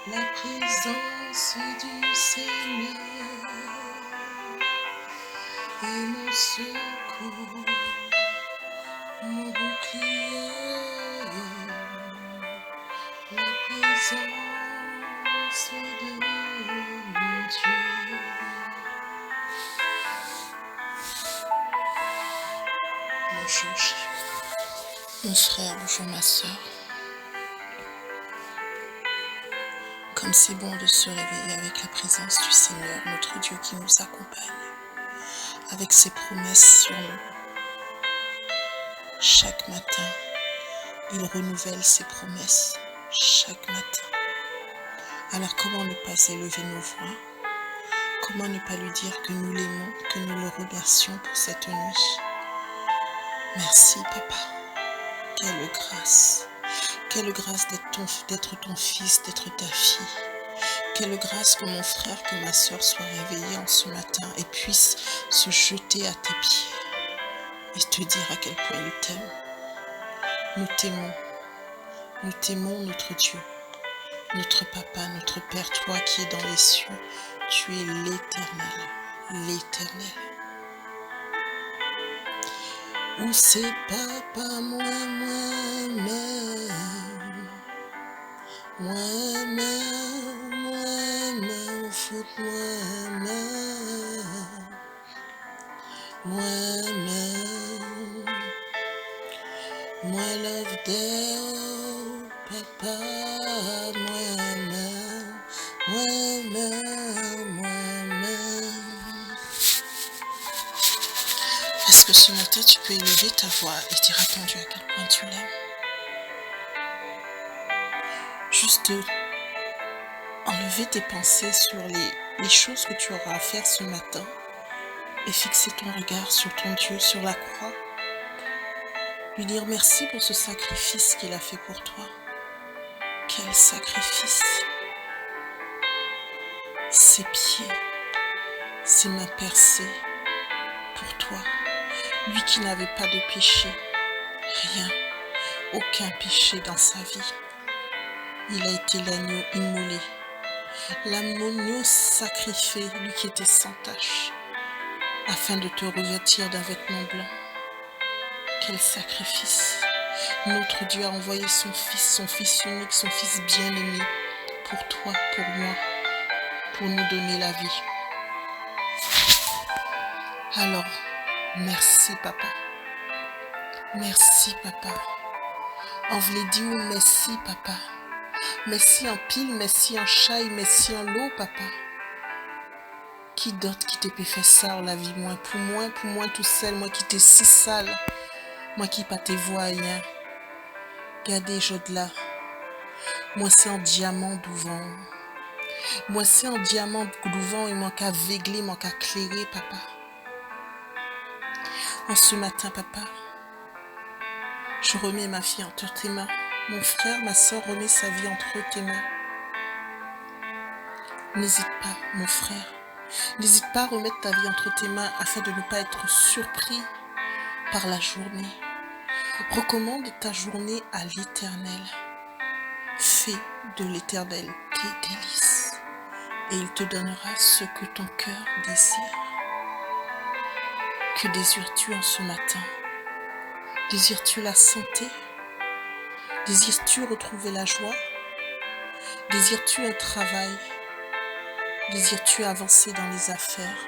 La présence du Seigneur est mon secours, mon bouclier. La présence de mon Dieu. Bonjour, mon frère, bonjour ma soeur. Comme c'est bon de se réveiller avec la présence du Seigneur, notre Dieu qui nous accompagne, avec ses promesses sur nous. Chaque matin, il renouvelle ses promesses, chaque matin. Alors comment ne pas élever nos voix? Comment ne pas lui dire que nous l'aimons, que nous le remercions pour cette nuit? Merci papa, quelle grâce d'être ton fils, d'être ta fille. Quelle grâce que mon frère, que ma soeur soit réveillée en ce matin et puisse se jeter à tes pieds et te dire à quel point il t'aime. Nous t'aimons notre Dieu, notre papa, notre Père, toi qui es dans les cieux, tu es l'Éternel, l'Éternel. Où c'est papa, moi-même, au foot, moi-même, moi love de papa, moi-même. Est-ce que ce matin tu peux élever ta voix et dire à ton Dieu à quel point tu l'aimes? Juste enlever tes pensées sur les choses que tu auras à faire ce matin et fixer ton regard sur ton Dieu, sur la croix. Lui dire merci pour ce sacrifice qu'il a fait pour toi. Quel sacrifice! Ses pieds, ses mains percées pour toi. Lui qui n'avait pas de péché, rien, aucun péché dans sa vie. Il a été l'agneau immolé, l'agneau sacrifié, lui qui était sans tache, afin de te revêtir d'un vêtement blanc. Quel sacrifice! Notre Dieu a envoyé son Fils unique, son Fils bien-aimé, pour toi, pour moi, pour nous donner la vie. Alors, merci papa. Merci papa. On voulait dire merci papa. Merci en pile, merci en chaille, merci en l'eau papa. Qui d'autre qui te peut faire ça la vie, moi tout seul, moi qui t'es si sale, moi qui pas te vois rien. Regardez je de là. Moi c'est en diamant d'ouvant. Moi c'est en diamant d'ouvant et moi qu'à veigler, moi qu'à clairer papa. En ce matin papa, je remets ma fille entre tes mains. Mon frère, ma soeur remet sa vie entre tes mains. N'hésite pas, mon frère. N'hésite pas à remettre ta vie entre tes mains afin de ne pas être surpris par la journée. Recommande ta journée à l'Éternel. Fais de l'Éternel tes délices et il te donnera ce que ton cœur désire. Que désires-tu en ce matin? Désires-tu la santé? Désires-tu retrouver la joie? Désires-tu un travail? Désires-tu avancer dans les affaires?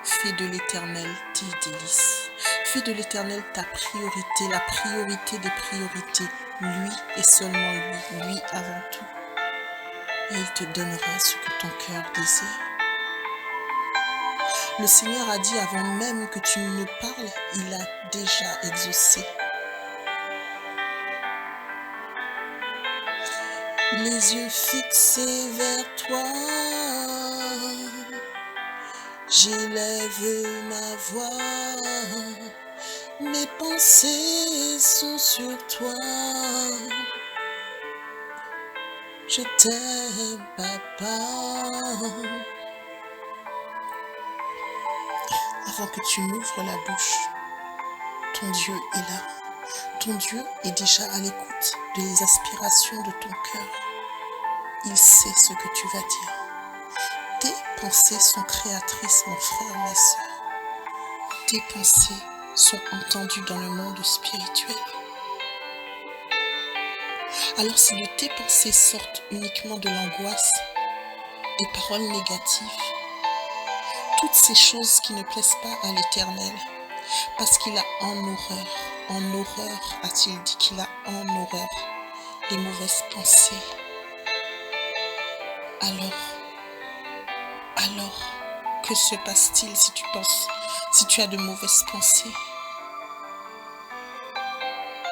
Fais de l'Éternel tes délices. Fais de l'Éternel ta priorité, la priorité des priorités. Lui et seulement lui avant tout. Et il te donnera ce que ton cœur désire. Le Seigneur a dit avant même que tu ne parles, il a déjà exaucé. Les yeux fixés vers toi, j'élève ma voix, mes pensées sont sur toi. Je t'aime, papa. Avant que tu n'ouvres la bouche, ton Dieu est là. Ton Dieu est déjà à l'écoute des aspirations de ton cœur. Il sait ce que tu vas dire. Tes pensées sont créatrices, mon frère, ma soeur. Tes pensées sont entendues dans le monde spirituel. Alors si de tes pensées sortent uniquement de l'angoisse, des paroles négatives, toutes ces choses qui ne plaisent pas à l'Éternel, parce qu'il a en horreur, a-t-il dit qu'il a en horreur les mauvaises pensées. Alors, que se passe-t-il si tu as de mauvaises pensées?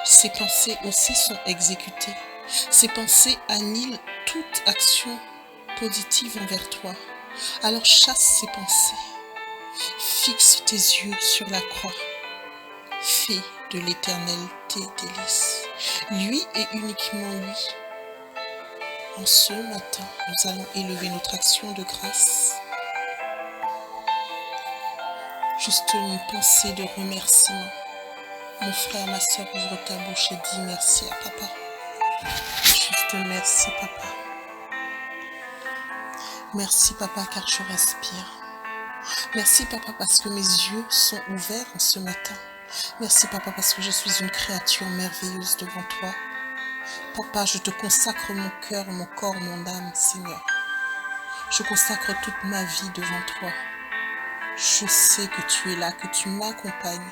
Ces pensées aussi sont exécutées. Ces pensées annihilent toute action positive envers toi. Alors chasse ces pensées. Fixe tes yeux sur la croix. Fais de l'Éternel tes délices. Lui et uniquement lui. En ce matin, nous allons élever notre action de grâce. Juste une pensée de remerciement. Mon frère, ma soeur, ouvre ta bouche et dis merci à papa. Juste merci papa. Merci papa car je respire. Merci papa parce que mes yeux sont ouverts en ce matin. Merci papa parce que je suis une créature merveilleuse devant toi. Papa, je te consacre mon cœur, mon corps, mon âme, Seigneur. Je consacre toute ma vie devant toi. Je sais que tu es là, que tu m'accompagnes.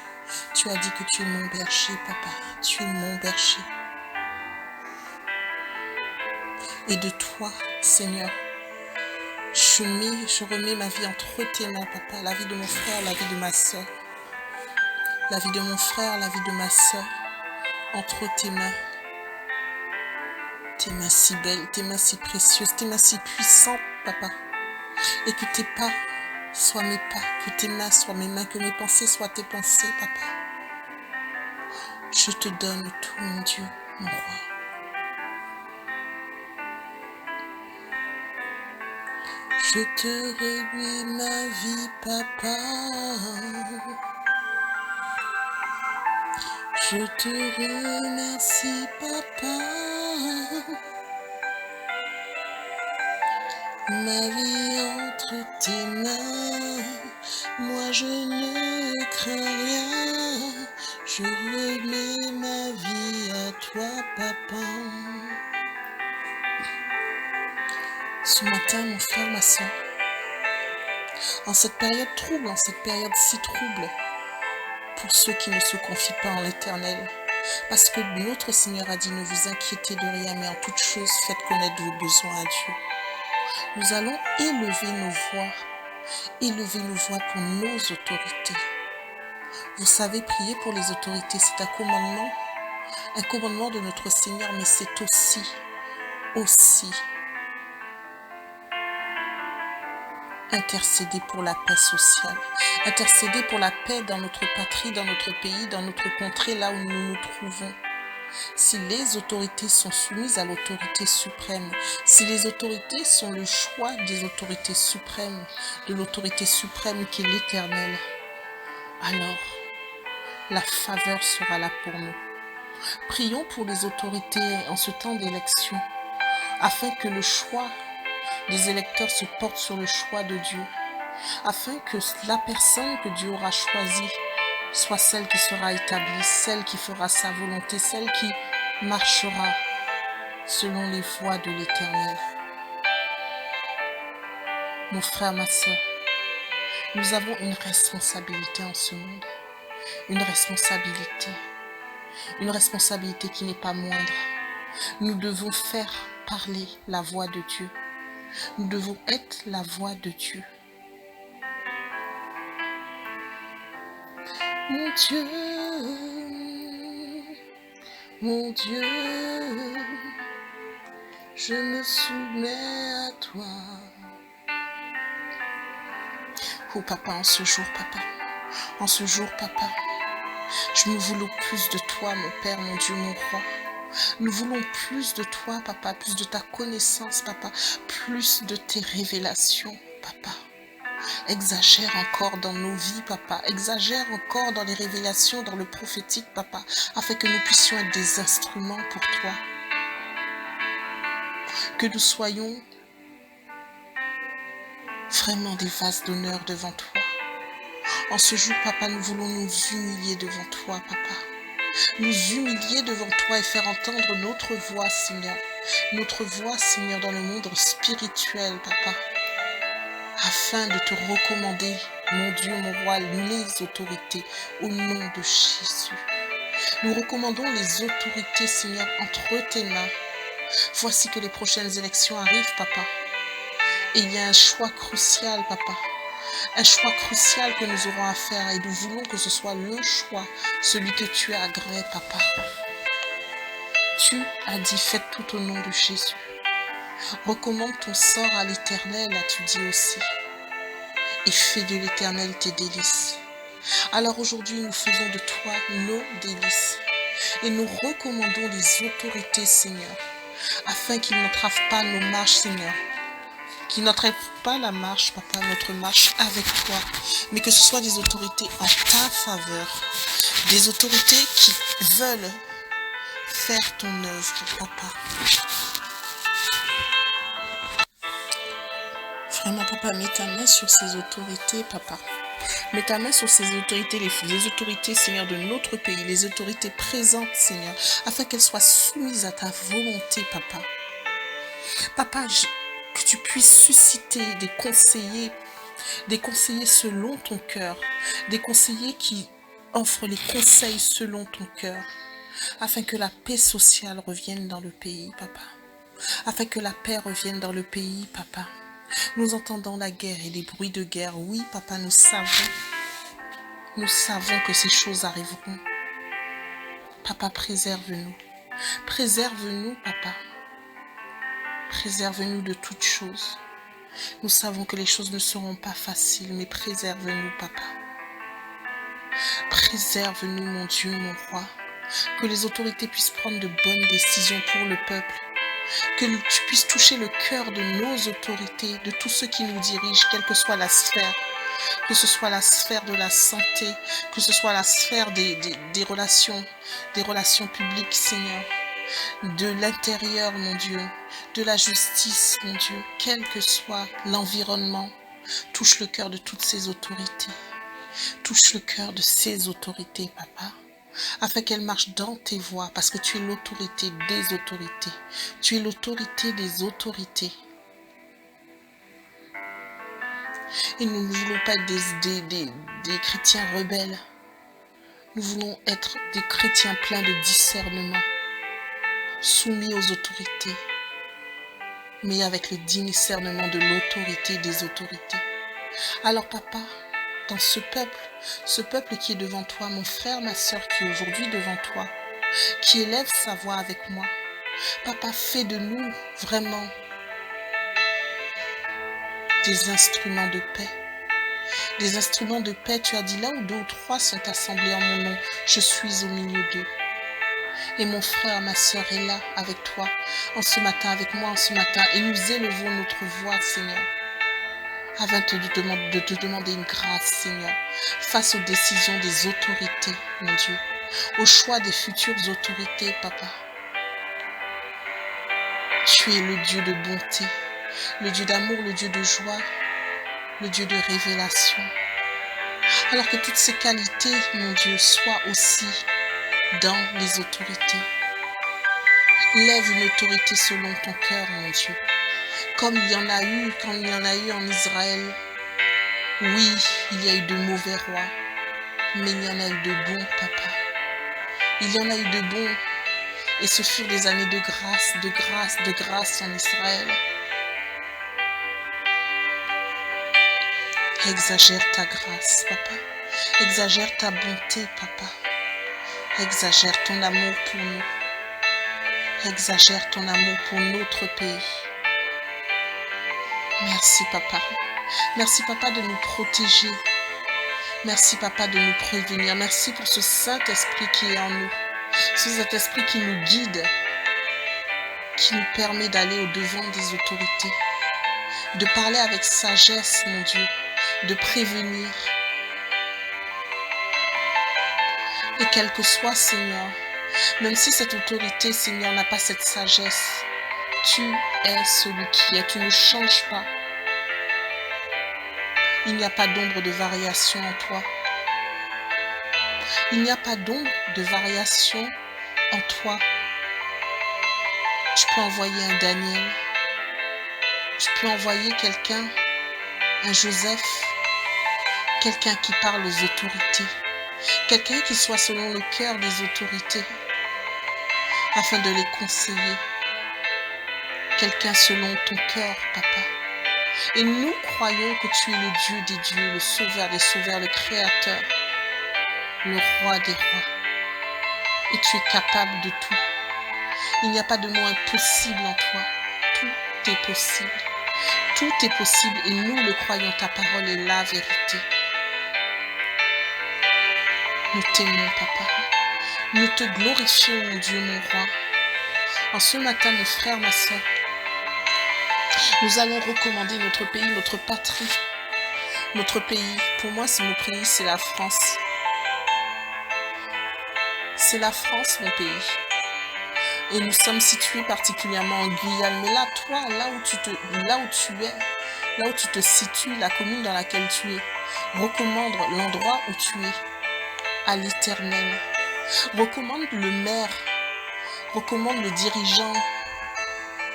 Tu as dit que tu es mon berger, papa. Tu es mon berger. Et de toi, Seigneur, je remets ma vie entre tes mains, papa. La vie de mon frère, la vie de ma soeur. La vie de mon frère, la vie de ma soeur. Entre tes mains. Tes mains si belles, tes mains si précieuses, tes mains si puissantes, papa. Et que tes pas soient mes pas, que tes mains soient mes mains, que mes pensées soient tes pensées, papa. Je te donne tout, mon Dieu, mon roi. Je te remets ma vie, papa. Je te remercie, papa. Ma vie entre tes mains, moi je ne crains rien. Je remets ma vie à toi, papa. Ce matin, mon frère, ma soeur, en cette période trouble, en cette période si trouble, pour ceux qui ne se confient pas en l'Éternel, parce que notre Seigneur a dit, ne vous inquiétez de rien, mais en toute chose, faites connaître vos besoins à Dieu. Nous allons élever nos voix pour nos autorités. Vous savez, prier pour les autorités, c'est un commandement de notre Seigneur, mais c'est aussi intercéder pour la paix sociale, intercéder pour la paix dans notre patrie, dans notre pays, dans notre contrée, là où nous nous trouvons. Si les autorités sont soumises à l'autorité suprême, si les autorités sont le choix des autorités suprêmes, de l'autorité suprême qui est l'Éternel, alors la faveur sera là pour nous. Prions pour les autorités en ce temps d'élection, afin que le choix des électeurs se porte sur le choix de Dieu, afin que la personne que Dieu aura choisie soit celle qui sera établie, celle qui fera sa volonté, celle qui marchera selon les voies de l'Éternel. Mon frère, ma soeur, nous avons une responsabilité en ce monde, une responsabilité qui n'est pas moindre. Nous devons faire parler la voix de Dieu. Nous devons être la voix de Dieu. Mon Dieu, je me soumets à toi. Oh papa, en ce jour, papa, nous voulons plus de toi, mon Père, mon Dieu, mon roi. Nous voulons plus de toi, papa, plus de ta connaissance, papa, plus de tes révélations, papa. Exagère encore dans nos vies, papa. Exagère encore dans les révélations, dans le prophétique, papa, afin que nous puissions être des instruments pour toi. Que nous soyons vraiment des vases d'honneur devant toi. En ce jour, papa, nous voulons nous humilier devant toi, papa. Nous humilier devant toi et faire entendre notre voix, Seigneur. Notre voix, Seigneur, dans le monde spirituel, papa. Afin de te recommander, mon Dieu, mon roi, les autorités, au nom de Jésus. Nous recommandons les autorités, Seigneur, entre tes mains. Voici que les prochaines élections arrivent, papa. Et il y a un choix crucial, papa. Un choix crucial que nous aurons à faire. Et nous voulons que ce soit le choix, celui que tu as agréé, papa. Tu as dit, faites tout au nom de Jésus. Recommande ton sort à l'Éternel, as-tu dit aussi. Et fais de l'Éternel tes délices. Alors aujourd'hui, nous faisons de toi nos délices. Et nous recommandons les autorités, Seigneur, afin qu'ils n'entravent pas nos marches, Seigneur. Qu'ils n'entravent pas la marche, papa, notre marche avec toi. Mais que ce soit des autorités en ta faveur. Des autorités qui veulent faire ton œuvre, papa. Vraiment, papa, mets ta main sur ces autorités, papa. Mets ta main sur ces autorités, les autorités, Seigneur, de notre pays, les autorités présentes, Seigneur, afin qu'elles soient soumises à ta volonté, papa. Papa, que tu puisses susciter des conseillers selon ton cœur, des conseillers qui offrent les conseils selon ton cœur, afin que la paix sociale revienne dans le pays, papa. Afin que la paix revienne dans le pays, papa. Nous entendons la guerre et les bruits de guerre. Oui, papa, nous savons que ces choses arriveront. Papa, préserve-nous. Préserve-nous, papa. Préserve-nous de toutes choses. Nous savons que les choses ne seront pas faciles, mais préserve-nous, papa. Préserve-nous, mon Dieu, mon roi. Que les autorités puissent prendre de bonnes décisions pour le peuple. Que tu puisses toucher le cœur de nos autorités, de tous ceux qui nous dirigent, quelle que soit la sphère. Que ce soit la sphère de la santé, que ce soit la sphère des relations publiques, Seigneur. De l'intérieur, mon Dieu. De la justice, mon Dieu. Quel que soit l'environnement, touche le cœur de toutes ces autorités. Touche le cœur de ces autorités, papa. Afin qu'elle marche dans tes voies, parce que tu es l'autorité des autorités. Tu es l'autorité des autorités. Et nous ne voulons pas être des chrétiens rebelles. Nous voulons être des chrétiens pleins de discernement, soumis aux autorités, mais avec le discernement de l'autorité des autorités. Alors papa, dans ce peuple qui est devant toi, mon frère, ma soeur qui est aujourd'hui devant toi, qui élève sa voix avec moi, papa, fais de nous vraiment des instruments de paix. Des instruments de paix, tu as dit là où 2 ou 3 sont assemblés en mon nom, je suis au milieu d'eux. Et mon frère, ma soeur est là avec toi, en ce matin, avec moi en ce matin, et nous élevons notre voix, Seigneur, afin de te demander une grâce, Seigneur, face aux décisions des autorités, mon Dieu, au choix des futures autorités, papa. Tu es le Dieu de bonté, le Dieu d'amour, le Dieu de joie, le Dieu de révélation. Alors que toutes ces qualités, mon Dieu, soient aussi dans les autorités. Lève une autorité selon ton cœur, mon Dieu. Comme il y en a eu, en Israël. Oui, il y a eu de mauvais rois, mais il y en a eu de bons, papa. Il y en a eu de bons, et ce furent des années de grâce, de grâce, de grâce en Israël. Exagère ta grâce, papa. Exagère ta bonté, papa. Exagère ton amour pour nous. Exagère ton amour pour notre pays. Merci, papa. Merci, papa, de nous protéger. Merci, papa, de nous prévenir. Merci pour ce Saint-Esprit qui est en nous. Ce Saint-Esprit qui nous guide, qui nous permet d'aller au-devant des autorités, de parler avec sagesse, mon Dieu, de prévenir. Et quel que soit, Seigneur, même si cette autorité, Seigneur, n'a pas cette sagesse, Tu es celui qui est, tu ne changes pas. Il n'y a pas d'ombre de variation en toi. Il n'y a pas d'ombre de variation en toi. Tu peux envoyer un Daniel. Tu peux envoyer quelqu'un, un Joseph, quelqu'un qui parle aux autorités, quelqu'un qui soit selon le cœur des autorités, afin de les conseiller. Quelqu'un selon ton cœur, papa. Et nous croyons que tu es le Dieu des dieux, le sauveur des sauveurs, le créateur, le roi des rois. Et tu es capable de tout. Il n'y a pas de mot impossible en toi. Tout est possible. Tout est possible et nous le croyons, ta parole est la vérité. Nous t'aimons, papa. Nous te glorifions, mon Dieu, mon roi. En ce matin, mes frères, ma soeur, nous allons recommander notre pays, notre patrie. Notre pays, pour moi, mon pays, c'est la France. C'est la France, mon pays. Et nous sommes situés particulièrement en Guyane. Mais là, toi, là où tu es, là où tu te situes, la commune dans laquelle tu es, recommande l'endroit où tu es à l'Éternel. Recommande le maire, recommande le dirigeant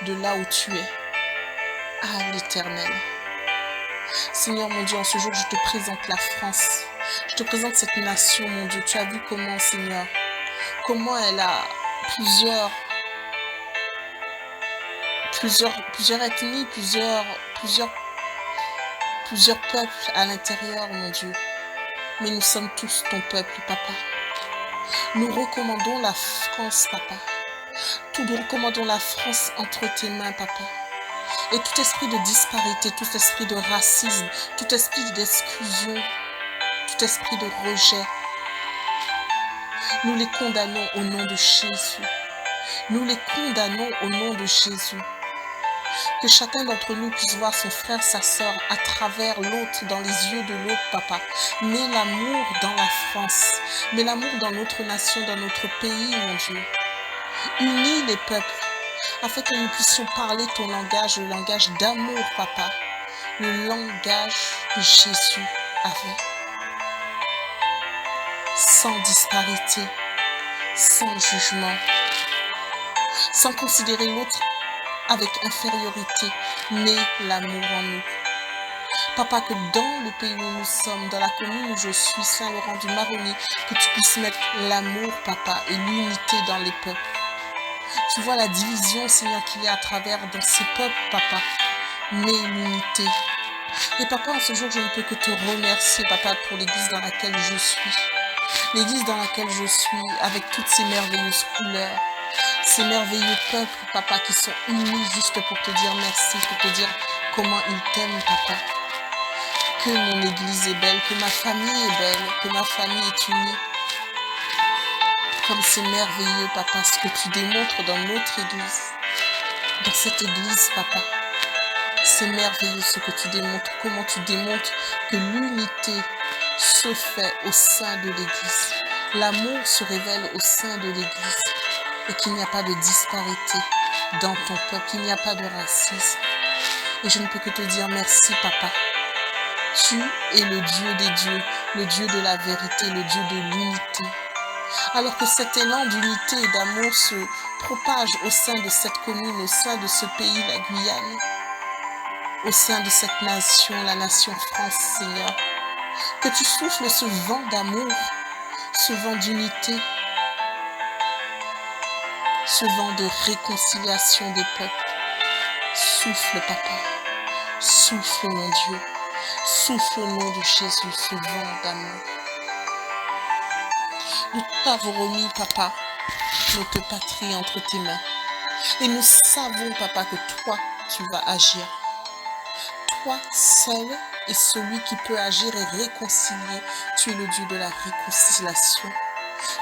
de là où tu es à l'Éternel. Seigneur mon Dieu, en ce jour, je te présente la France. Je te présente cette nation, mon Dieu. Tu as vu comment, Seigneur, comment elle a plusieurs ethnies, plusieurs peuples à l'intérieur, mon Dieu. Mais nous sommes tous ton peuple, papa. Nous recommandons la France, papa. Nous recommandons la France entre tes mains, papa. Et tout esprit de disparité, tout esprit de racisme, tout esprit d'exclusion, tout esprit de rejet, nous les condamnons au nom de Jésus. Nous les condamnons au nom de Jésus. Que chacun d'entre nous puisse voir son frère, sa sœur à travers l'autre, dans les yeux de l'autre, papa. Mets l'amour dans la France. Mets l'amour dans notre nation, dans notre pays, mon Dieu. Unis les peuples, afin que nous puissions parler ton langage, le langage d'amour, papa. Le langage que Jésus avait. Sans disparité, sans jugement, sans considérer l'autre avec infériorité, mais l'amour en nous. Papa, que dans le pays où nous sommes, dans la commune où je suis, Saint-Laurent du Maroni, que tu puisses mettre l'amour, papa, et l'unité dans les peuples. Tu vois la division, Seigneur, qu'il y a à travers dans ces peuples, papa, mais l'unité. Et papa, en ce jour, je ne peux que te remercier, papa, pour l'église dans laquelle je suis. L'église dans laquelle je suis, avec toutes ces merveilleuses couleurs, ces merveilleux peuples, papa, qui sont unis juste pour te dire merci, pour te dire comment ils t'aiment, papa. Que mon église est belle, que ma famille est belle, que ma famille est unie. Comme c'est merveilleux, papa, ce que tu démontres dans notre église. Dans cette église, papa. C'est merveilleux ce que tu démontres, comment tu démontres que l'unité se fait au sein de l'église. L'amour se révèle au sein de l'église. Et qu'il n'y a pas de disparité dans ton peuple, il n'y a pas de racisme. Et je ne peux que te dire merci, papa. Tu es le Dieu des dieux, le Dieu de la vérité, le Dieu de l'unité. Alors que cet élan d'unité et d'amour se propage au sein de cette commune, au sein de ce pays, la Guyane, au sein de cette nation, la nation France, Seigneur. Que tu souffles ce vent d'amour, ce vent d'unité, ce vent de réconciliation des peuples. Souffle, papa. Souffle, mon Dieu. Souffle au nom de Jésus, ce vent d'amour. Nous t'avons remis, papa, notre patrie entre tes mains. Et nous savons, papa, que toi, tu vas agir. Toi seul est celui qui peut agir et réconcilier. Tu es le Dieu de la réconciliation.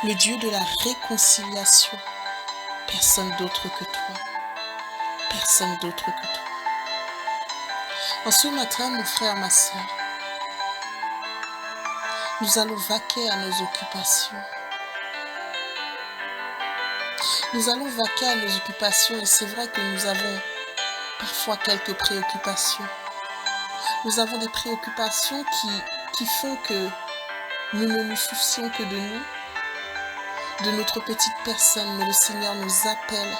Le Dieu de la réconciliation. Personne d'autre que toi. Personne d'autre que toi. En ce matin, mon frère, ma soeur, nous allons vaquer à nos occupations. Nous allons vaquer à nos occupations et c'est vrai que nous avons parfois quelques préoccupations. Nous avons des préoccupations qui font que nous ne nous soucions que de nous, de notre petite personne, mais le Seigneur nous appelle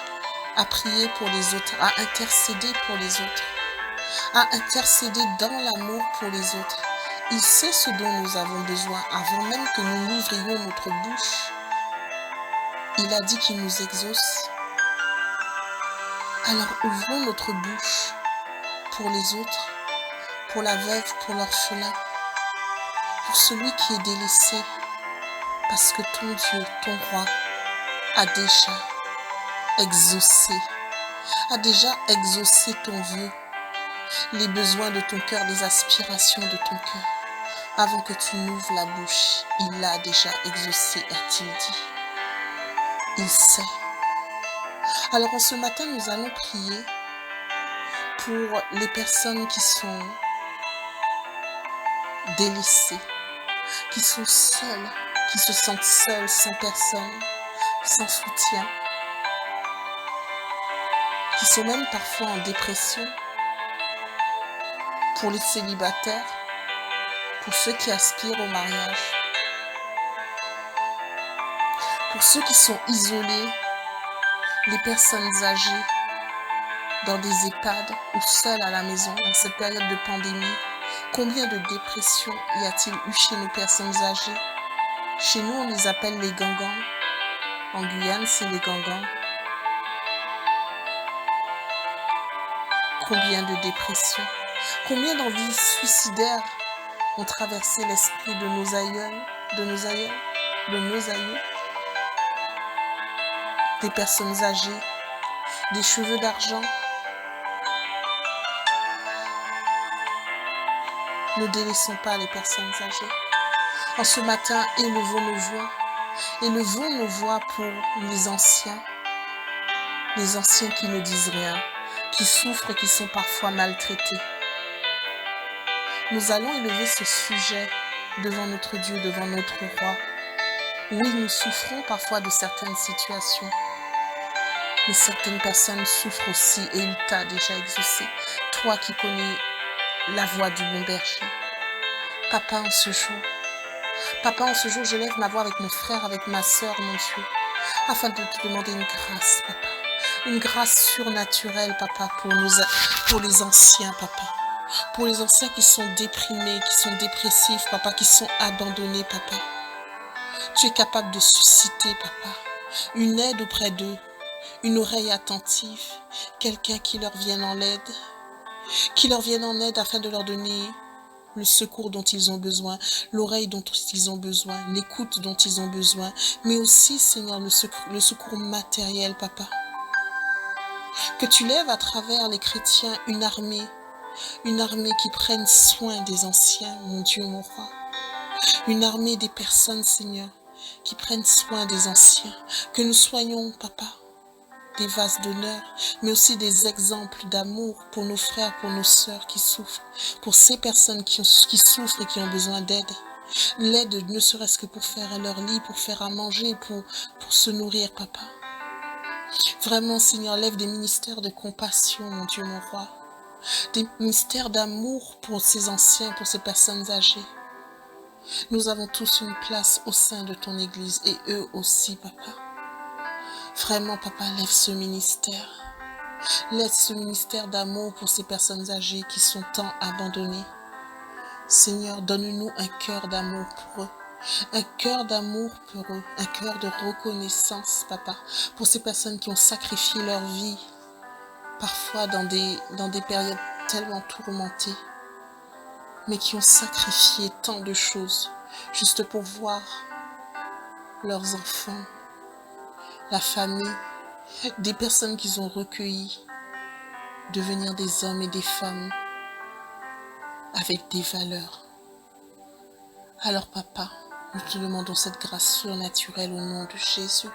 à prier pour les autres, à intercéder pour les autres, à intercéder dans l'amour pour les autres. Il sait ce dont nous avons besoin avant même que nous n'ouvrions notre bouche. Il a dit qu'il nous exauce. Alors ouvrons notre bouche pour les autres, pour la veuve, pour l'orphelin, pour celui qui est délaissé, parce que ton Dieu, ton roi, a déjà exaucé ton vœu, les besoins de ton cœur, les aspirations de ton cœur. Avant que tu n'ouvres la bouche, il l'a déjà exaucé, a-t-il dit. Il sait. Alors en ce matin, nous allons prier pour les personnes qui sont délaissées, qui sont seules, qui se sentent seules, sans personne, sans soutien, qui sont même parfois en dépression, pour les célibataires, pour ceux qui aspirent au mariage, pour ceux qui sont isolés, les personnes âgées, dans des EHPAD ou seules à la maison dans cette période de pandémie. Combien de dépressions y a-t-il eu chez nos personnes âgées? Chez nous, on les appelle les gangans. En Guyane, c'est les gangans. Combien de dépressions? Combien d'envies suicidaires ont traversé l'esprit de nos aïeux? Des personnes âgées, des cheveux d'argent. Ne délaissons pas les personnes âgées. En ce matin, élevons nos voix pour les anciens qui ne disent rien, qui souffrent et qui sont parfois maltraités. Nous allons élever ce sujet devant notre Dieu, devant notre roi. Oui, nous souffrons parfois de certaines situations, mais certaines personnes souffrent aussi et il t'a déjà exaucé. Toi qui connais la voix du bon berger. Papa, en ce jour, je lève ma voix avec mon frère, avec ma sœur, mon Dieu, afin de te demander une grâce, papa. Une grâce surnaturelle, papa, pour les anciens, papa. Pour les anciens qui sont déprimés, qui sont dépressifs, papa, qui sont abandonnés, papa. Tu es capable de susciter, papa, une aide auprès d'eux, une oreille attentive, quelqu'un qui leur vienne en aide, afin de leur donner le secours dont ils ont besoin, l'oreille dont ils ont besoin, l'écoute dont ils ont besoin, mais aussi, Seigneur, le secours matériel, papa. Que tu lèves à travers les chrétiens une armée qui prenne soin des anciens, mon Dieu, mon roi. Une armée des personnes, Seigneur, qui prennent soin des anciens. Que nous soyons, papa, des vases d'honneur, mais aussi des exemples d'amour pour nos frères, pour nos sœurs qui souffrent, pour ces personnes qui souffrent et qui ont besoin d'aide. L'aide ne serait-ce que pour faire leur lit, pour faire à manger, pour se nourrir, papa. Vraiment, Seigneur, lève des ministères de compassion, mon Dieu, mon roi. Des ministères d'amour pour ces anciens, pour ces personnes âgées. Nous avons tous une place au sein de ton Église et eux aussi, papa. Vraiment, papa, lève ce ministère. Lève ce ministère d'amour pour ces personnes âgées qui sont tant abandonnées. Seigneur, donne-nous un cœur d'amour pour eux. Un cœur d'amour pour eux. Un cœur de reconnaissance, papa. Pour ces personnes qui ont sacrifié leur vie. Parfois dans des périodes tellement tourmentées. Mais qui ont sacrifié tant de choses. Juste pour voir leurs enfants. La famille, des personnes qu'ils ont recueillies, devenir des hommes et des femmes avec des valeurs. Alors papa, nous te demandons cette grâce surnaturelle au nom de Jésus.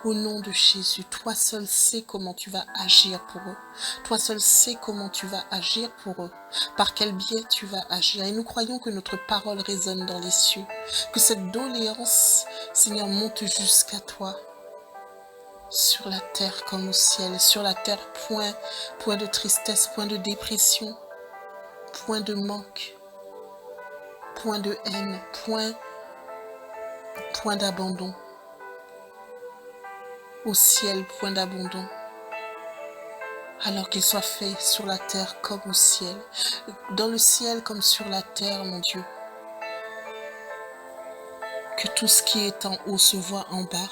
Au nom de Jésus, toi seul sais comment tu vas agir pour eux. Toi seul sais comment tu vas agir pour eux. Par quel biais tu vas agir. Et nous croyons que notre parole résonne dans les cieux. Que cette doléance, Seigneur, monte jusqu'à toi. sur la terre comme au ciel. Sur la terre, point de tristesse, point de dépression, point de manque, point de haine, point d'abandon. Au ciel, point d'abandon. Alors qu'il soit fait sur la terre comme au ciel, dans le ciel comme sur la terre, mon Dieu. Que tout ce qui est en haut se voit en bas.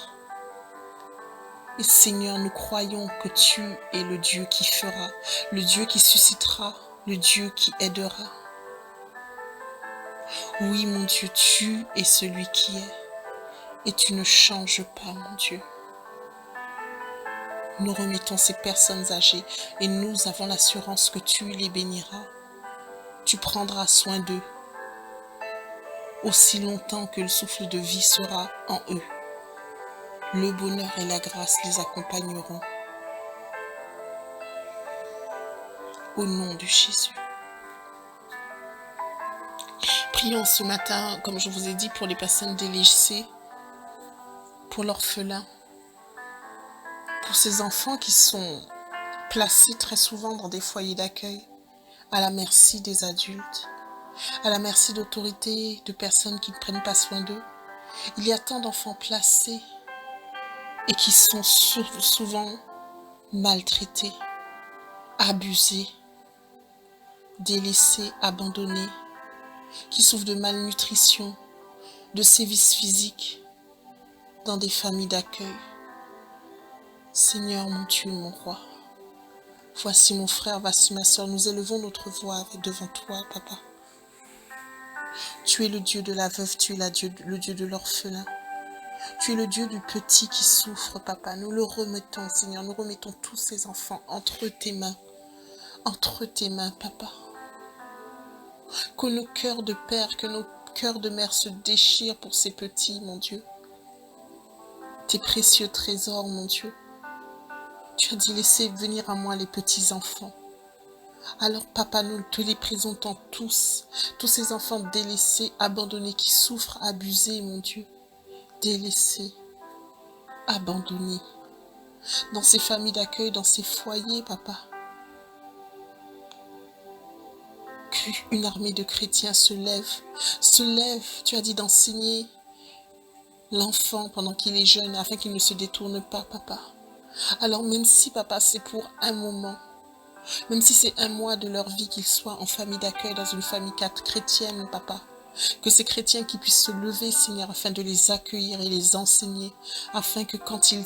Et Seigneur, nous croyons que tu es le Dieu qui fera, le Dieu qui suscitera, le Dieu qui aidera. Oui, mon Dieu, tu es celui qui est, et tu ne changes pas, mon Dieu. Nous remettons ces personnes âgées, et nous avons l'assurance que tu les béniras. Tu prendras soin d'eux, aussi longtemps que le souffle de vie sera en eux. Le bonheur et la grâce les accompagneront. Au nom de Jésus. Prions ce matin, comme je vous ai dit, pour les personnes délaissées, pour l'orphelin, pour ces enfants qui sont placés très souvent dans des foyers d'accueil, à la merci des adultes, à la merci d'autorités, de personnes qui ne prennent pas soin d'eux. Il y a tant d'enfants placés et qui sont souvent maltraités, abusés, délaissés, abandonnés, qui souffrent de malnutrition, de sévices physiques, dans des familles d'accueil. Seigneur, mon Dieu, mon roi, voici mon frère, voici ma soeur, nous élevons notre voix devant toi, Papa. Tu es le Dieu de la veuve, tu es le Dieu de l'orphelin. Tu es le Dieu du petit qui souffre, Papa. Nous le remettons, Seigneur, nous remettons tous ces enfants entre tes mains, Papa. Que nos cœurs de père, que nos cœurs de mère se déchirent pour ces petits, mon Dieu. Tes précieux trésors, mon Dieu. Tu as dit, laissez venir à moi les petits enfants. Alors, Papa, nous te les présentons tous ces enfants délaissés, abandonnés, qui souffrent, abusés, mon Dieu. Délaissés, abandonnés. Dans ces familles d'accueil, dans ces foyers, Papa. Qu'une armée de chrétiens se lève. Tu as dit d'enseigner l'enfant pendant qu'il est jeune, afin qu'il ne se détourne pas, Papa. Alors même si, Papa, c'est pour un moment, même si c'est un mois de leur vie qu'ils soient en famille d'accueil, dans une famille chrétienne, Papa, que ces chrétiens qui puissent se lever, Seigneur, afin de les accueillir et les enseigner, afin que quand ils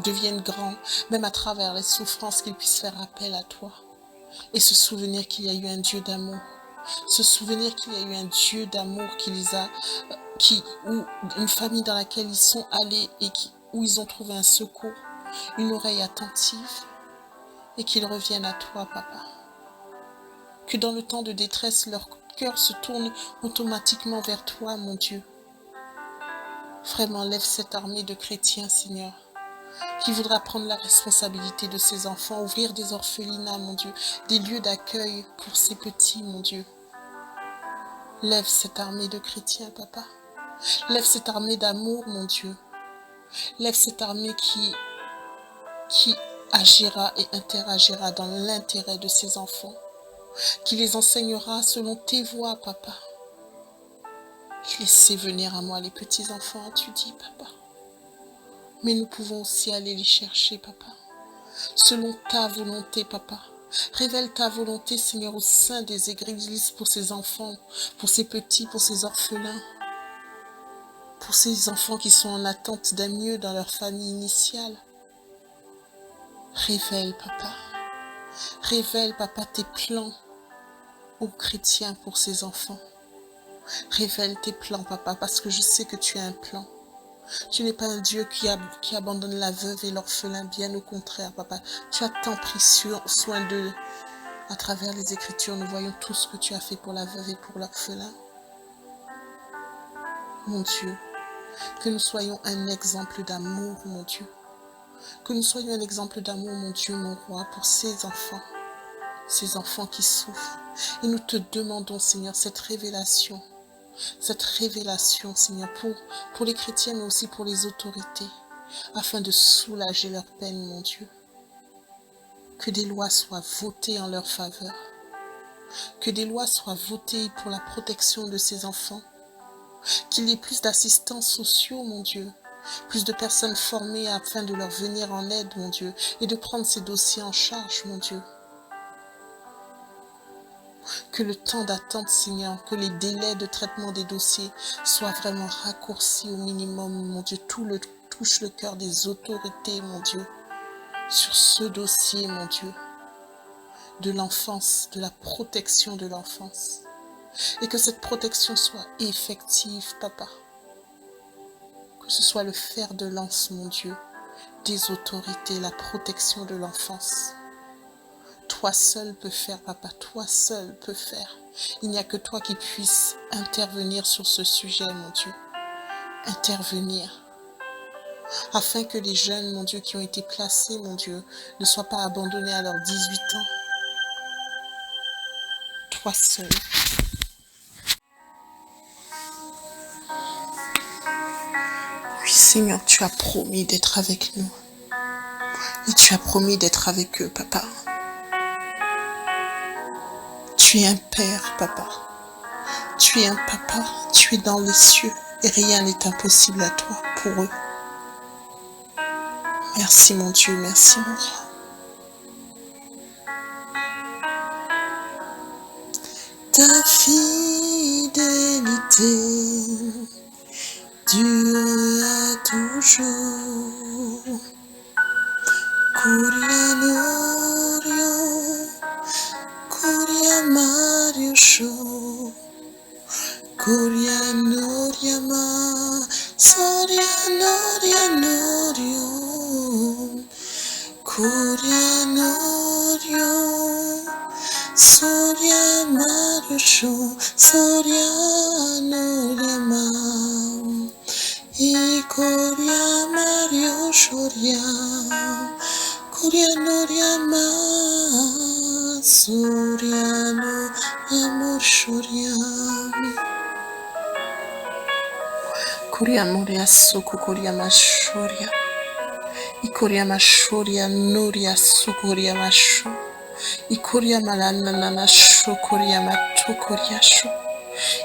deviennent grands, même à travers les souffrances, qu'ils puissent faire appel à toi et se souvenir qu'il y a eu un Dieu d'amour, se souvenir qu'il y a eu un Dieu d'amour qui les a, ou une famille dans laquelle ils sont allés et où ils ont trouvé un secours, une oreille attentive, et qu'ils reviennent à toi, Papa. Que dans le temps de détresse, leur cœur se tourne automatiquement vers toi, mon Dieu. Vraiment, lève cette armée de chrétiens, Seigneur, qui voudra prendre la responsabilité de ces enfants, ouvrir des orphelinats, mon Dieu, des lieux d'accueil pour ces petits, mon Dieu. Lève cette armée de chrétiens, Papa. Lève cette armée d'amour, mon Dieu. Lève cette armée qui agira et interagira dans l'intérêt de ces enfants, qui les enseignera selon tes voies, Papa. Laissez venir à moi les petits-enfants, as-tu dit, Papa. Mais nous pouvons aussi aller les chercher, Papa, selon ta volonté, Papa. Révèle ta volonté, Seigneur, au sein des églises pour ces enfants, pour ces petits, pour ces orphelins, pour ces enfants qui sont en attente d'un mieux dans leur famille initiale. Révèle, Papa, tes plans aux chrétiens pour ces enfants. Révèle tes plans, Papa, parce que je sais que tu as un plan. Tu n'es pas un Dieu qui abandonne la veuve et l'orphelin, bien au contraire, Papa. Tu as tant pris soin d'eux. À travers les Écritures, nous voyons tout ce que tu as fait pour la veuve et pour l'orphelin. Mon Dieu, que nous soyons un exemple d'amour, mon Dieu. Que nous soyons un exemple d'amour, mon Dieu, mon roi, pour ces enfants qui souffrent. Et nous te demandons, Seigneur, cette révélation, Seigneur, pour les chrétiens, mais aussi pour les autorités. afin de soulager leur peine, mon Dieu. Que des lois soient votées en leur faveur. Que des lois soient votées pour la protection de ces enfants. Qu'il y ait plus d'assistants sociaux, mon Dieu. Plus de personnes formées afin de leur venir en aide, mon Dieu. Et de prendre ces dossiers en charge, mon Dieu. Que le temps d'attente, Seigneur, que les délais de traitement des dossiers soient vraiment raccourcis au minimum, mon Dieu. Tout touche le cœur des autorités, mon Dieu, sur ce dossier, mon Dieu, de l'enfance, de la protection de l'enfance. Et que cette protection soit effective, Papa. Que ce soit le fer de lance, mon Dieu, des autorités, la protection de l'enfance. Toi seul peux faire, Papa, toi seul peux faire. Il n'y a que toi qui puisses intervenir sur ce sujet, mon Dieu. Intervenir. Afin que les jeunes, mon Dieu, qui ont été placés, mon Dieu, ne soient pas abandonnés à leurs 18 ans. Toi seul. Oui, Seigneur, tu as promis d'être avec nous. Et tu as promis d'être avec eux, Papa. Tu es un père, Papa. Tu es un papa. Tu es dans les cieux. Et rien n'est impossible à toi pour eux. Merci, mon Dieu. Merci, mon roi. Ta fidélité dure toujours. Kurianorio, Kuriamariusho, Kurianoriama, Sorianorianorio, Kurianorio, Soriamariusho, Sorianoriama, Ikoriamariushoria, Kurianoriama, Sorianoriamoshoria. Kuriamoria suku kuriamashoria. Ikoriamashoria noria sukuriamasho. Ikoriamalana shukuriamatokoryasho.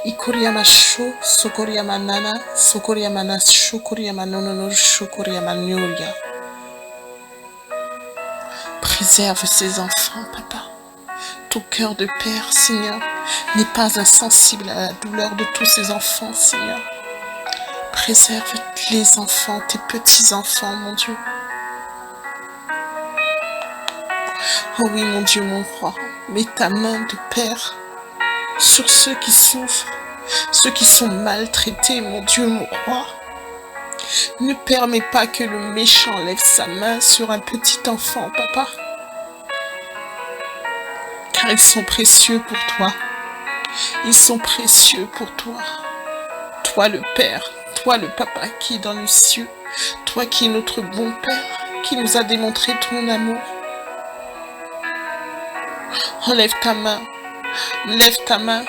Ikoriamasho sukuriamanana sukuriamana shukuriamanono shukuriamanoria. Préserve ces enfants, Papa. Ton cœur de père, Seigneur, n'est pas insensible à la douleur de tous ces enfants, Seigneur. Préserve les enfants, tes petits-enfants, mon Dieu. Oh oui, mon Dieu, mon roi, mets ta main de père sur ceux qui souffrent, ceux qui sont maltraités, mon Dieu, mon roi. Ne permets pas que le méchant lève sa main sur un petit enfant, Papa. Car ils sont précieux pour toi. Ils sont précieux pour toi. Toi le Père, toi le Papa qui est dans les cieux, toi qui es notre bon Père, qui nous a démontré ton amour. Enlève ta main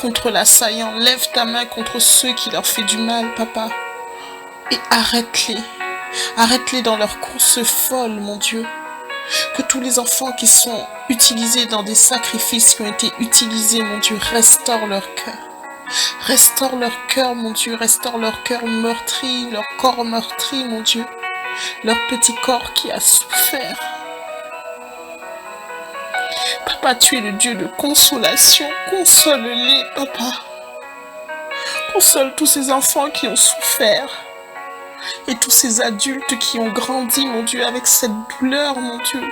contre l'assaillant, lève ta main contre ceux qui leur font du mal, Papa. Et arrête-les dans leur course folle, mon Dieu. Que tous les enfants qui sont utilisés dans des sacrifices qui ont été utilisés, mon Dieu, restaure leur cœur. Restaure leur cœur, mon Dieu, restaure leur cœur meurtri, leur corps meurtri, mon Dieu. Leur petit corps qui a souffert. Papa, tu es le Dieu de consolation. Console-les, Papa. Console tous ces enfants qui ont souffert. Et tous ces adultes qui ont grandi, mon Dieu, avec cette douleur, mon Dieu.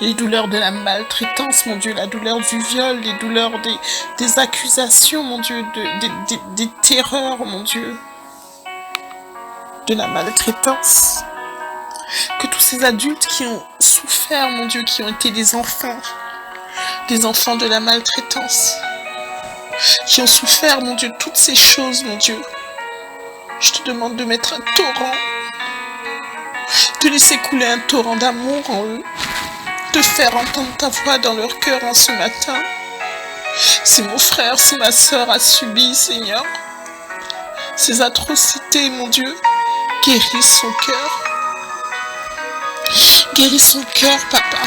Les douleurs de la maltraitance, mon Dieu, la douleur du viol, les douleurs des accusations, mon Dieu, des terreurs, mon Dieu, de la maltraitance. Que tous ces adultes qui ont souffert, mon Dieu, qui ont été des enfants de la maltraitance, qui ont souffert, mon Dieu, toutes ces choses, mon Dieu. Je te demande de mettre un torrent, de laisser couler un torrent d'amour en eux, de faire entendre ta voix dans leur cœur en ce matin. Si mon frère, si ma sœur a subi, Seigneur, ces atrocités, mon Dieu, Guéris son cœur. Guéris son cœur, papa.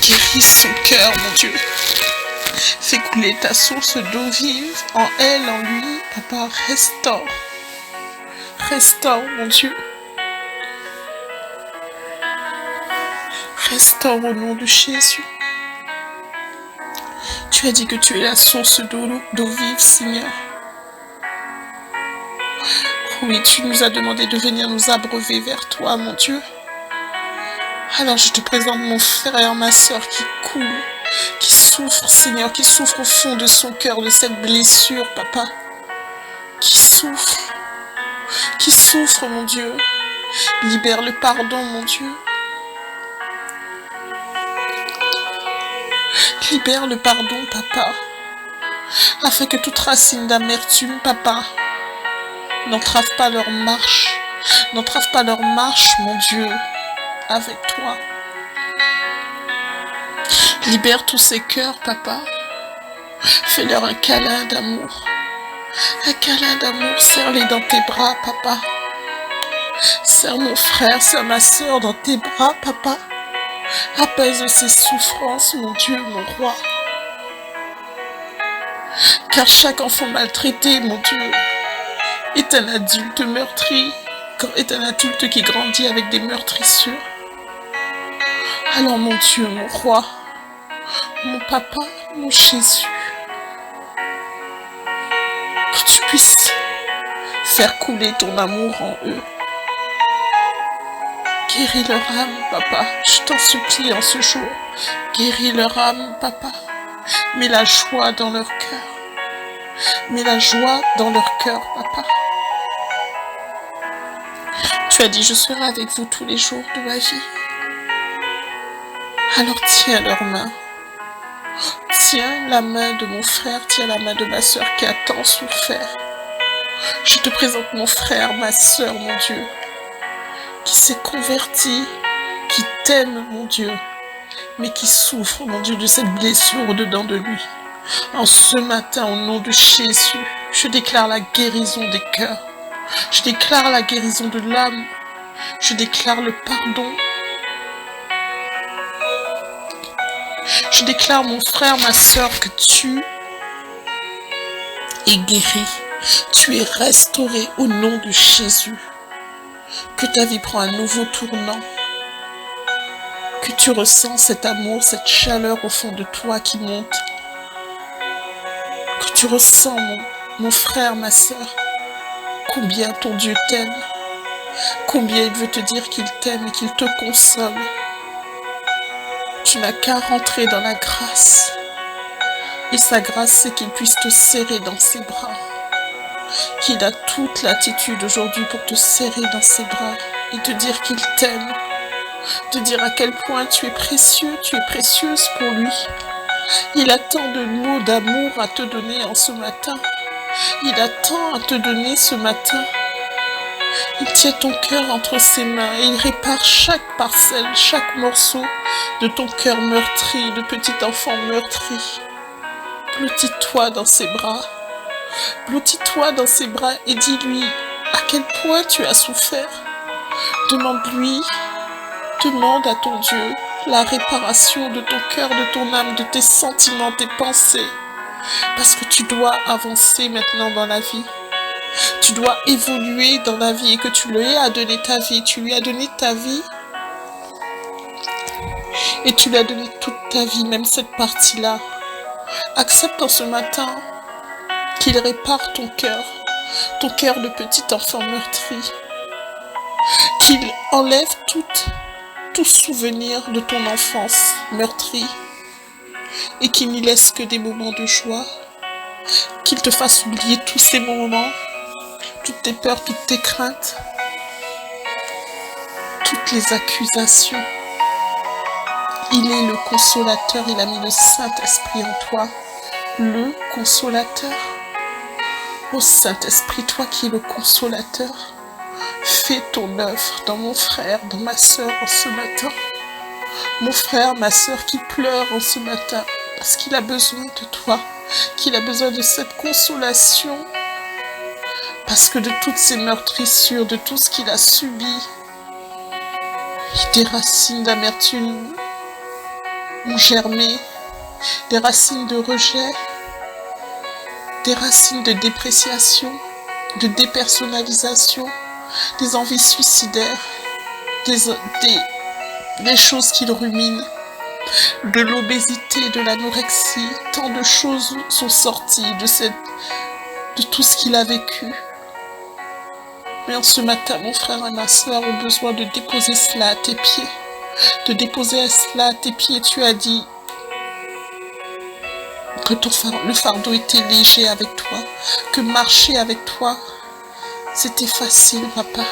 Guéris son cœur, mon Dieu. Fais couler ta source d'eau vive en elle, en lui, papa. Restaure. Restaure, mon Dieu. Restaure au nom de Jésus. Tu as dit que tu es la source d'eau vive, Seigneur. Oui, tu nous as demandé de venir nous abreuver vers toi, mon Dieu. Alors je te présente mon frère, ma soeur qui coule, qui souffre, Seigneur, qui souffre au fond de son cœur de cette blessure, papa. Qui souffre, mon Dieu. Libère le pardon, mon Dieu. Libère le pardon, papa, afin que toute racine d'amertume, papa, n'entrave pas leur marche, mon Dieu, avec toi. Libère tous ces cœurs, papa. Fais-leur un câlin d'amour. Un câlin d'amour, serre-les dans tes bras, papa. Serre mon frère, serre ma soeur dans tes bras, papa. Apaise ses souffrances, mon Dieu, mon roi. Car chaque enfant maltraité, mon Dieu, est un adulte meurtri, est un adulte qui grandit avec des meurtrissures. Alors, mon Dieu, mon roi, mon papa, mon Jésus, que tu puisses faire couler ton amour en eux. Guéris leur âme, papa, je t'en supplie en ce jour. Guéris leur âme, papa. Mets la joie dans leur cœur. Mets la joie dans leur cœur, papa. Tu as dit, je serai avec vous tous les jours de ma vie. Alors tiens leurs mains. Tiens la main de mon frère, tiens la main de ma soeur qui a tant souffert. Je te présente mon frère, ma soeur, mon Dieu, qui s'est converti, qui t'aime, mon Dieu, mais qui souffre, mon Dieu, de cette blessure au-dedans de lui. En ce matin, au nom de Jésus, je déclare la guérison des cœurs. Je déclare la guérison de l'âme. Je déclare le pardon. Je déclare, mon frère, ma soeur, que tu es guéri. Tu es restauré au nom de Jésus. Que ta vie prend un nouveau tournant. Que tu ressens cet amour, cette chaleur au fond de toi qui monte. Que tu ressens, mon frère, ma soeur, combien ton Dieu t'aime. Combien il veut te dire qu'il t'aime et qu'il te console. Tu n'as qu'à rentrer dans la grâce. Et sa grâce, c'est qu'il puisse te serrer dans ses bras. Qu'il a toute l'attitude aujourd'hui pour te serrer dans ses bras et te dire qu'il t'aime. Te dire à quel point tu es précieux, tu es précieuse pour lui. Il a tant de mots d'amour à te donner en ce matin. Il a tant à te donner ce matin. Il tient ton cœur entre ses mains et il répare chaque parcelle, chaque morceau de ton cœur meurtri, de petit enfant meurtri. Blottis-toi dans ses bras. Blottis-toi dans ses bras et dis-lui à quel point tu as souffert. Demande-lui, demande à ton Dieu la réparation de ton cœur, de ton âme, de tes sentiments, tes pensées. Parce que tu dois avancer maintenant dans la vie. Tu dois évoluer dans la vie et que tu lui as donné ta vie. Tu lui as donné ta vie. Et tu lui as donné toute ta vie, même cette partie-là. Accepte en ce matin qu'il répare ton cœur de petit enfant meurtri. Qu'il enlève tout souvenir de ton enfance meurtrie et qu'il n'y laisse que des moments de joie. Qu'il te fasse oublier tous ces moments, toutes tes peurs, toutes tes craintes, toutes les accusations. Il est le consolateur, il a mis le Saint-Esprit en toi, le consolateur. Ô Saint-Esprit, toi qui es le consolateur, fais ton œuvre dans mon frère, dans ma soeur en ce matin. Mon frère, ma soeur qui pleure en ce matin, parce qu'il a besoin de toi, qu'il a besoin de cette consolation, Parce que de toutes ces meurtrissures, de tout ce qu'il a subi, des racines d'amertume ont germé, des racines de rejet, des racines de dépréciation, de dépersonnalisation, des envies suicidaires, des choses qu'il rumine, de l'obésité, de l'anorexie. Tant de choses sont sorties de tout ce qu'il a vécu. Mais en ce matin, mon frère et ma soeur ont besoin de déposer cela à tes pieds. De déposer cela à tes pieds. Tu as dit que le fardeau était léger avec toi, que marcher avec toi, c'était facile, papa,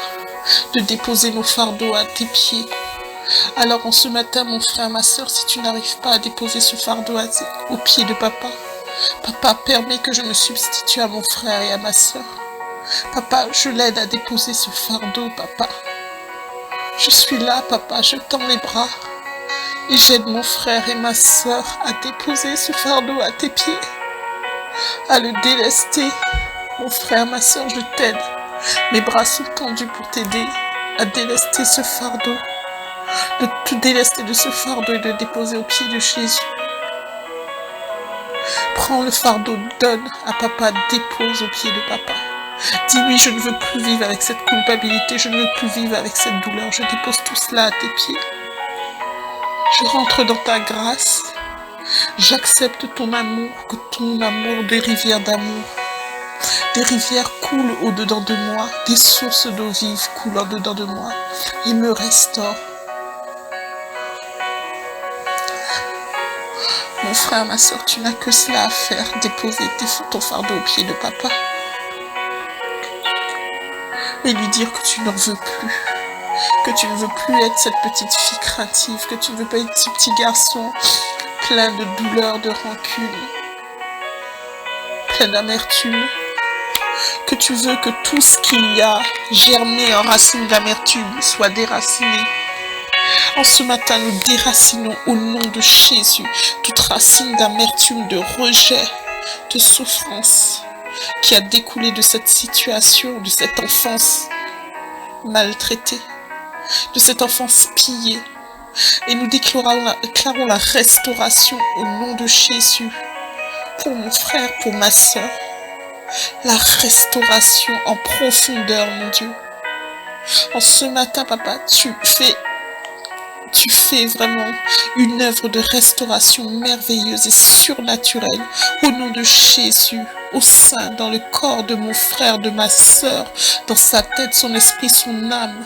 de déposer nos fardeaux à tes pieds. Alors en ce matin, mon frère, ma soeur, si tu n'arrives pas à déposer ce fardeau aux pieds de papa, papa, permets que je me substitue à mon frère et à ma soeur. Papa, je l'aide à déposer ce fardeau, papa. Je suis là, papa, je tends les bras et j'aide mon frère et ma soeur à déposer ce fardeau à tes pieds, à le délester. Mon frère, ma soeur, je t'aide. Mes bras sont tendus pour t'aider à délester ce fardeau, de te délester de ce fardeau et de le déposer aux pieds de Jésus. Prends le fardeau, donne à papa, dépose aux pieds de papa. Dis-lui, je ne veux plus vivre avec cette culpabilité, je ne veux plus vivre avec cette douleur. Je dépose tout cela à tes pieds. Je rentre dans ta grâce. J'accepte ton amour, que ton amour, des rivières d'amour, des rivières coulent au-dedans de moi, des sources d'eau vive coulent au-dedans de moi et me restaurent. Mon frère, ma soeur, tu n'as que cela à faire, déposer ton fardeau aux pieds de papa et lui dire que tu n'en veux plus, que tu ne veux plus être cette petite fille craintive, que tu ne veux pas être ce petit garçon plein de douleur, de rancune, plein d'amertume, que tu veux que tout ce qu'il y a germé en racine d'amertume soit déraciné. En ce matin, nous déracinons au nom de Jésus toute racine d'amertume, de rejet, de souffrance qui a découlé de cette situation, de cette enfance maltraitée, de cette enfance pillée. Et nous déclarons la restauration au nom de Jésus pour mon frère, pour ma soeur. La restauration en profondeur, mon Dieu. En ce matin, papa, tu fais vraiment une œuvre de restauration merveilleuse et surnaturelle au nom de Jésus, au sein, dans le corps de mon frère, de ma sœur, dans sa tête, son esprit, son âme.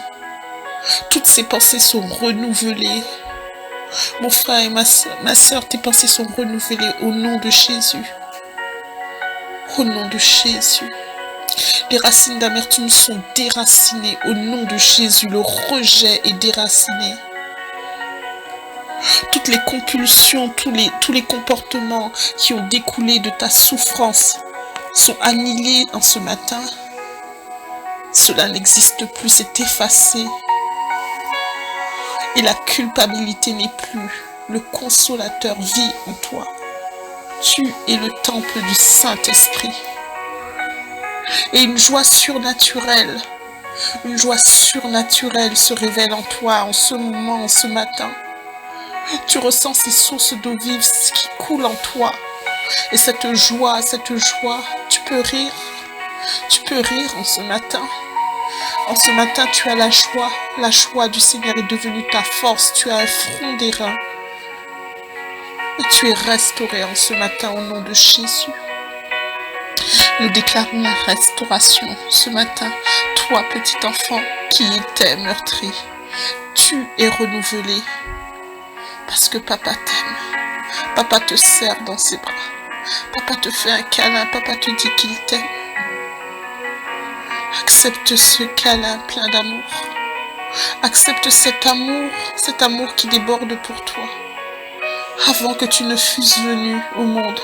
Toutes ses pensées sont renouvelées. Mon frère et ma sœur, tes pensées sont renouvelées au nom de Jésus. Au nom de Jésus. Les racines d'amertume sont déracinées au nom de Jésus. Le rejet est déraciné. Toutes les compulsions, tous les comportements qui ont découlé de ta souffrance sont annihilés en ce matin. Cela n'existe plus, c'est effacé. Et la culpabilité n'est plus. Le consolateur vit en toi. Tu es le temple du Saint-Esprit. Et une joie surnaturelle se révèle en toi en ce moment, en ce matin. Tu ressens ces sources d'eau vive qui coulent en toi. Et cette joie, tu peux rire. Tu peux rire en ce matin. En ce matin, tu as la joie. La joie du Seigneur est devenue ta force. Tu as un front d'airain. Et tu es restauré en ce matin au nom de Jésus. Nous déclarons la restauration ce matin. Toi, petit enfant, qui était meurtri, tu es renouvelé. Parce que papa t'aime. Papa te serre dans ses bras. Papa te fait un câlin. Papa te dit qu'il t'aime. Accepte ce câlin plein d'amour. Accepte cet amour qui déborde pour toi. Avant que tu ne fusses venu au monde,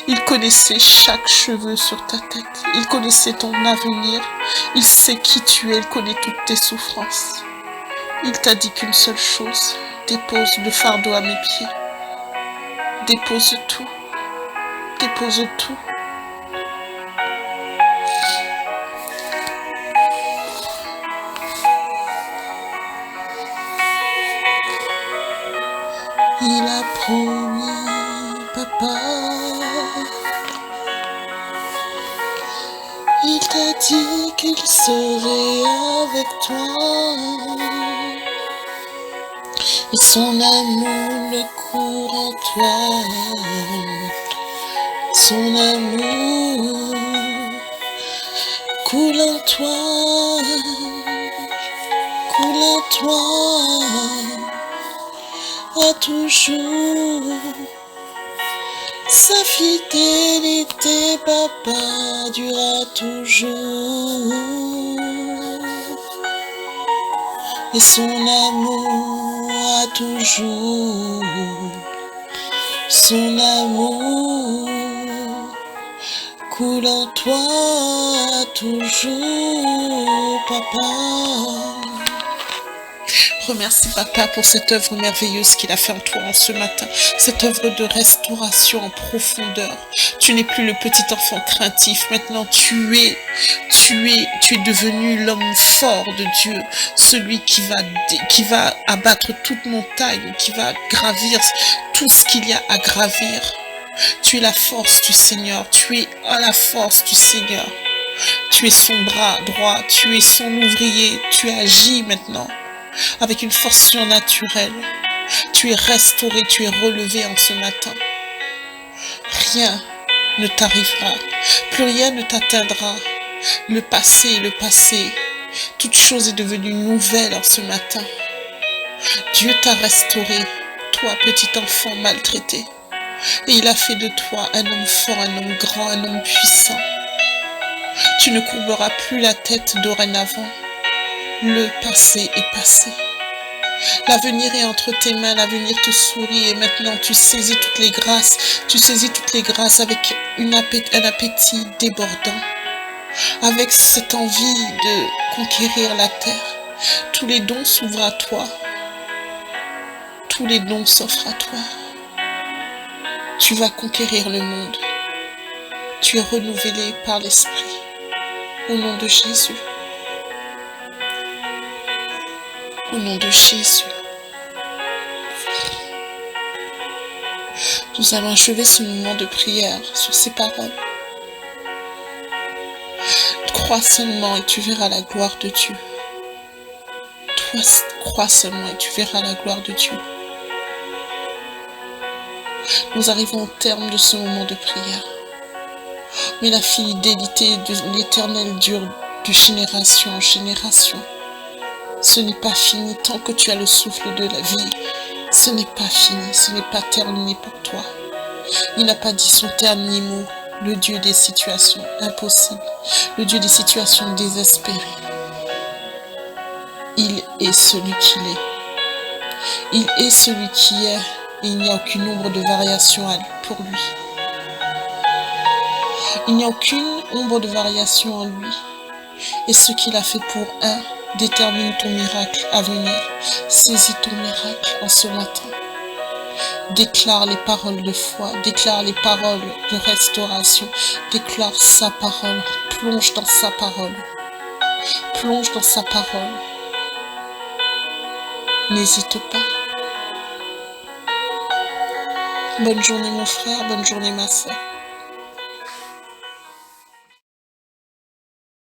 il connaissait chaque cheveu sur ta tête. Il connaissait ton avenir. Il sait qui tu es. Il connaît toutes tes souffrances. Il t'a dit qu'une seule chose. Dépose le fardeau à mes pieds. Dépose tout. Dépose tout. Il t'a dit qu'il serait avec toi. Et son amour le court en toi. Son amour coule en toi. Coule en toi. À toujours. Sa fidélité, papa, durera toujours. Et son amour a toujours. Son amour coule en toi toujours, papa. Remercie papa pour cette œuvre merveilleuse qu'il a fait en toi en ce matin, cette œuvre de restauration en profondeur. Tu n'es plus le petit enfant craintif, maintenant tu es devenu l'homme fort de Dieu, celui qui va abattre toute montagne, qui va gravir tout ce qu'il y a à gravir. Tu es la force du Seigneur, tu es à la force du Seigneur. Tu es son bras droit, tu es son ouvrier, tu agis maintenant avec une force surnaturelle. Tu es restauré, tu es relevé en ce matin. Rien ne t'arrivera, plus rien ne t'atteindra. Le passé est le passé. Toute chose est devenue nouvelle en ce matin. Dieu t'a restauré, toi petit enfant maltraité. Et il a fait de toi un homme fort, un homme grand, un homme puissant. Tu ne courberas plus la tête dorénavant. Le passé est passé. L'avenir est entre tes mains, l'avenir te sourit et maintenant tu saisis toutes les grâces, avec un appétit débordant, avec cette envie de conquérir la terre. Tous les dons s'ouvrent à toi, tous les dons s'offrent à toi. Tu vas conquérir le monde, tu es renouvelé par l'Esprit, au nom de Jésus. Au nom de Jésus. Nous allons achever ce moment de prière sur ces paroles. Crois seulement et tu verras la gloire de Dieu. Toi, crois seulement et tu verras la gloire de Dieu. Nous arrivons au terme de ce moment de prière. Mais la fidélité de l'Éternel dure de génération en génération. Ce n'est pas fini tant que tu as le souffle de la vie. Ce n'est pas fini, ce n'est pas terminé pour toi. Il n'a pas dit son dernier mot, le Dieu des situations impossibles, le Dieu des situations désespérées. Il est celui qu'il est. Il est celui qui est et il n'y a aucune ombre de variation pour lui. Il n'y a aucune ombre de variation en lui. Et ce qu'il a fait pour un détermine ton miracle à venir. Saisis ton miracle en ce matin. Déclare les paroles de foi, déclare les paroles de restauration, déclare sa parole, plonge dans sa parole. Plonge dans sa parole. N'hésite pas. Bonne journée mon frère, bonne journée ma sœur.